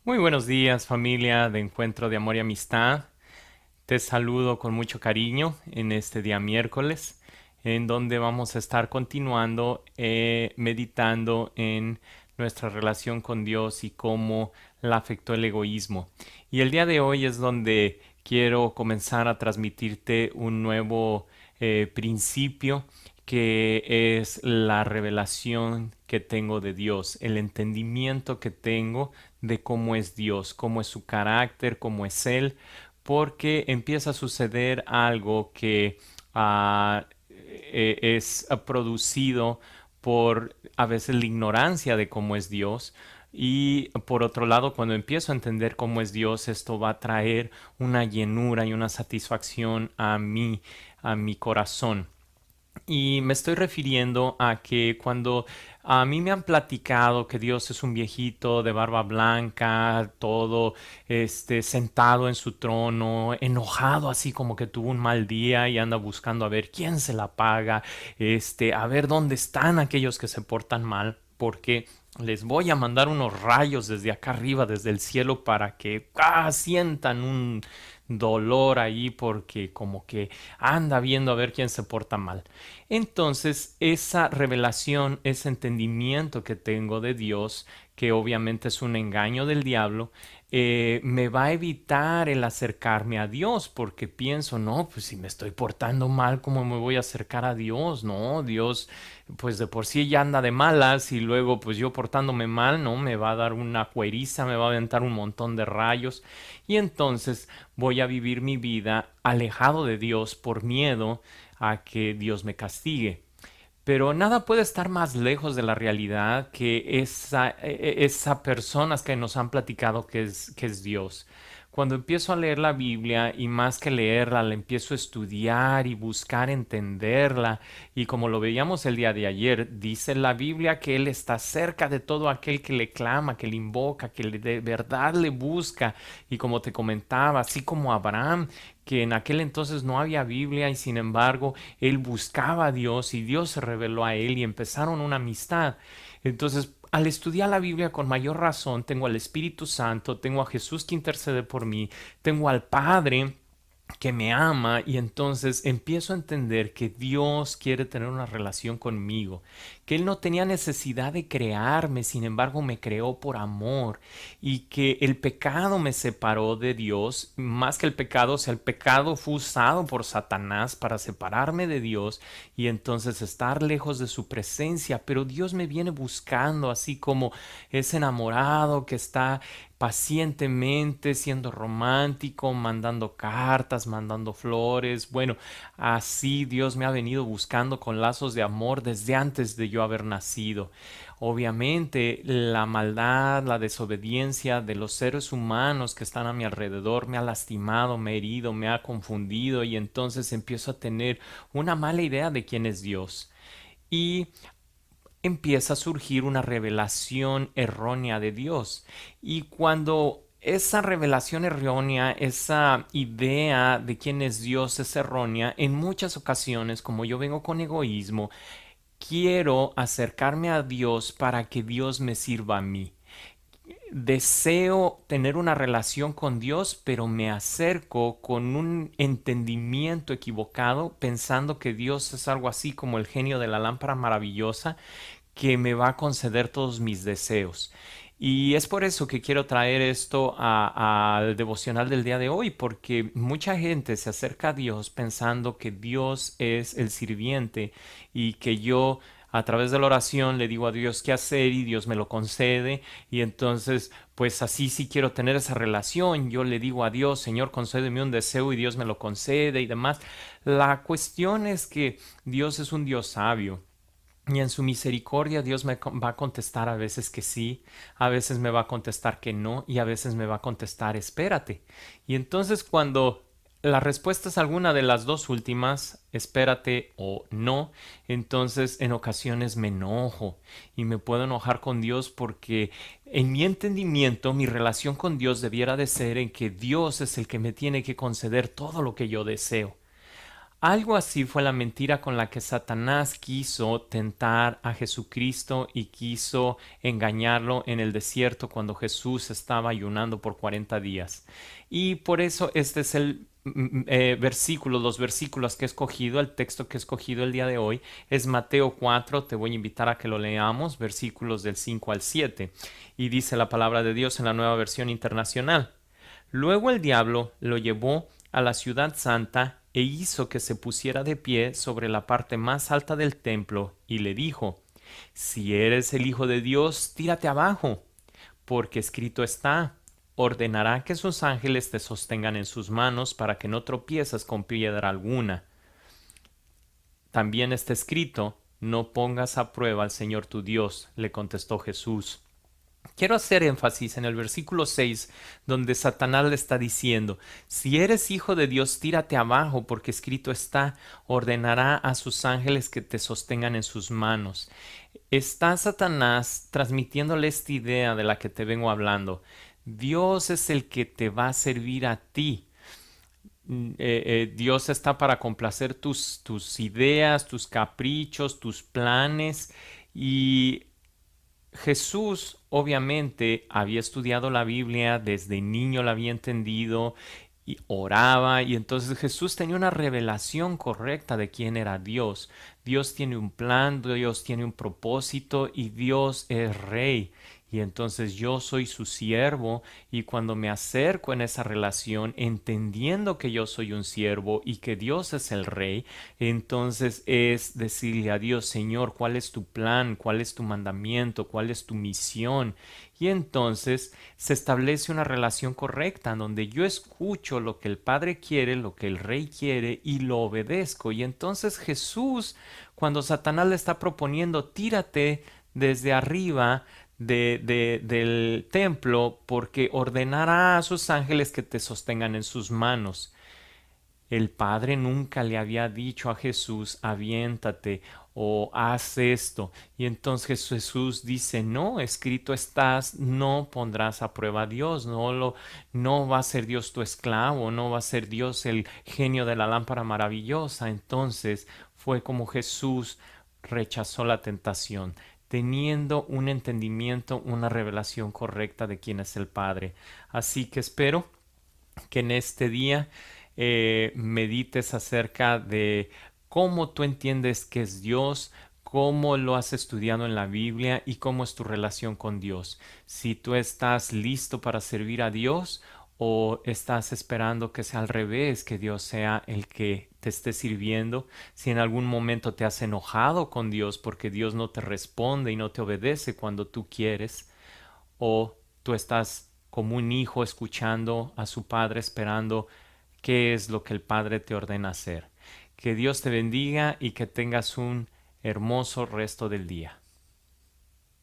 Muy buenos días, familia de Encuentro de Amor y Amistad. Te saludo con mucho cariño en este día miércoles, en donde vamos a estar continuando meditando en nuestra relación con Dios y cómo la afectó el egoísmo. Y el día de hoy es donde quiero comenzar a transmitirte un nuevo principio que es la revelación que tengo de Dios, el entendimiento que tengo de cómo es Dios, cómo es su carácter, cómo es Él, porque empieza a suceder algo que es producido por a veces la ignorancia de cómo es Dios. Y por otro lado, cuando empiezo a entender cómo es Dios, esto va a traer una llenura y una satisfacción a mi corazón. Y me estoy refiriendo a que cuando a mí me han platicado que Dios es un viejito de barba blanca, todo sentado en su trono, enojado así como que tuvo un mal día y anda buscando a ver quién se la paga, a ver dónde están aquellos que se portan mal, porque les voy a mandar unos rayos desde acá arriba, desde el cielo, para que sientan un dolor ahí porque como que anda viendo a ver quién se porta mal. Entonces, esa revelación, ese entendimiento que tengo de Dios, que obviamente es un engaño del diablo, me va a evitar el acercarme a Dios, porque pienso, no, pues si me estoy portando mal, ¿cómo me voy a acercar a Dios? No, Dios, pues de por sí ya anda de malas y luego pues yo portándome mal, no, me va a dar una cueriza, me va a aventar un montón de rayos y entonces voy a vivir mi vida alejado de Dios por miedo a que Dios me castigue. Pero nada puede estar más lejos de la realidad que esa personas que nos han platicado que es Dios. Cuando empiezo a leer la Biblia y más que leerla, la empiezo a estudiar y buscar entenderla, y como lo veíamos el día de ayer, dice la Biblia que Él está cerca de todo aquel que le clama, que le invoca, de verdad le busca, y como te comentaba, así como Abraham, que en aquel entonces no había Biblia y sin embargo él buscaba a Dios y Dios se reveló a él y empezaron una amistad. Entonces, al estudiar la Biblia con mayor razón, tengo al Espíritu Santo, tengo a Jesús que intercede por mí, tengo al Padre que me ama y entonces empiezo a entender que Dios quiere tener una relación conmigo, que Él no tenía necesidad de crearme, sin embargo me creó por amor y que el pecado me separó de Dios, más que el pecado, o sea, el pecado fue usado por Satanás para separarme de Dios y entonces estar lejos de su presencia, pero Dios me viene buscando así como ese enamorado que está pacientemente, siendo romántico, mandando cartas, mandando flores. Bueno, así Dios me ha venido buscando con lazos de amor desde antes de yo haber nacido. Obviamente, la maldad, la desobediencia de los seres humanos que están a mi alrededor me ha lastimado, me ha herido, me ha confundido y entonces empiezo a tener una mala idea de quién es Dios. Y empieza a surgir una revelación errónea de Dios. Y cuando esa revelación errónea, esa idea de quién es Dios es errónea, en muchas ocasiones, como yo vengo con egoísmo, quiero acercarme a Dios para que Dios me sirva a mí. Deseo tener una relación con Dios, pero me acerco con un entendimiento equivocado, pensando que Dios es algo así como el genio de la lámpara maravillosa que me va a conceder todos mis deseos. Y es por eso que quiero traer esto al devocional del día de hoy, porque mucha gente se acerca a Dios pensando que Dios es el sirviente y que yo a través de la oración le digo a Dios qué hacer y Dios me lo concede y entonces pues así sí quiero tener esa relación, yo le digo a Dios, Señor, concédeme un deseo y Dios me lo concede y demás. La cuestión es que Dios es un Dios sabio. Y en su misericordia Dios va a contestar a veces que sí, a veces me va a contestar que no y a veces me va a contestar espérate. Y entonces cuando la respuesta es alguna de las dos últimas, espérate o no, entonces en ocasiones me enojo y me puedo enojar con Dios porque en mi entendimiento mi relación con Dios debiera de ser en que Dios es el que me tiene que conceder todo lo que yo deseo. Algo así fue la mentira con la que Satanás quiso tentar a Jesucristo y quiso engañarlo en el desierto cuando Jesús estaba ayunando por 40 días. Y por eso este es el versículo, los versículos que he escogido, el texto que he escogido el día de hoy es Mateo 4, te voy a invitar a que lo leamos, versículos del 5 al 7. Y dice la palabra de Dios en la Nueva Versión Internacional. Luego el diablo lo llevó a la ciudad santa e hizo que se pusiera de pie sobre la parte más alta del templo y le dijo, si eres el Hijo de Dios, tírate abajo, porque escrito está, ordenará que sus ángeles te sostengan en sus manos para que no tropieces con piedra alguna. También está escrito, no pongas a prueba al Señor tu Dios, le contestó Jesús. Quiero hacer énfasis en el versículo 6, donde Satanás le está diciendo, si eres hijo de Dios, tírate abajo, porque escrito está, ordenará a sus ángeles que te sostengan en sus manos. Está Satanás transmitiéndole esta idea de la que te vengo hablando. Dios es el que te va a servir a ti. Dios está para complacer tus ideas, tus caprichos, tus planes y Jesús obviamente había estudiado la Biblia, desde niño la había entendido y oraba y entonces Jesús tenía una revelación correcta de quién era Dios. Dios tiene un plan, Dios tiene un propósito y Dios es rey. Y entonces yo soy su siervo y cuando me acerco en esa relación, entendiendo que yo soy un siervo y que Dios es el rey, entonces es decirle a Dios, Señor, ¿cuál es tu plan? ¿Cuál es tu mandamiento? ¿Cuál es tu misión? Y entonces se establece una relación correcta en donde yo escucho lo que el Padre quiere, lo que el Rey quiere y lo obedezco. Y entonces Jesús, cuando Satanás le está proponiendo, tírate desde arriba, del templo porque ordenará a sus ángeles que te sostengan en sus manos. El Padre nunca le había dicho a Jesús, aviéntate o haz esto. Y entonces Jesús dice, no, escrito estás, no pondrás a prueba a Dios, no va a ser Dios tu esclavo, no va a ser Dios el genio de la lámpara maravillosa. Entonces fue como Jesús rechazó la tentación, teniendo un entendimiento, una revelación correcta de quién es el Padre. Así que espero que en este día medites acerca de cómo tú entiendes que es Dios, cómo lo has estudiado en la Biblia y cómo es tu relación con Dios. Si tú estás listo para servir a Dios o estás esperando que sea al revés, que Dios sea el que te esté sirviendo, si en algún momento te has enojado con Dios porque Dios no te responde y no te obedece cuando tú quieres, o tú estás como un hijo escuchando a su padre esperando qué es lo que el padre te ordena hacer. Que Dios te bendiga y que tengas un hermoso resto del día.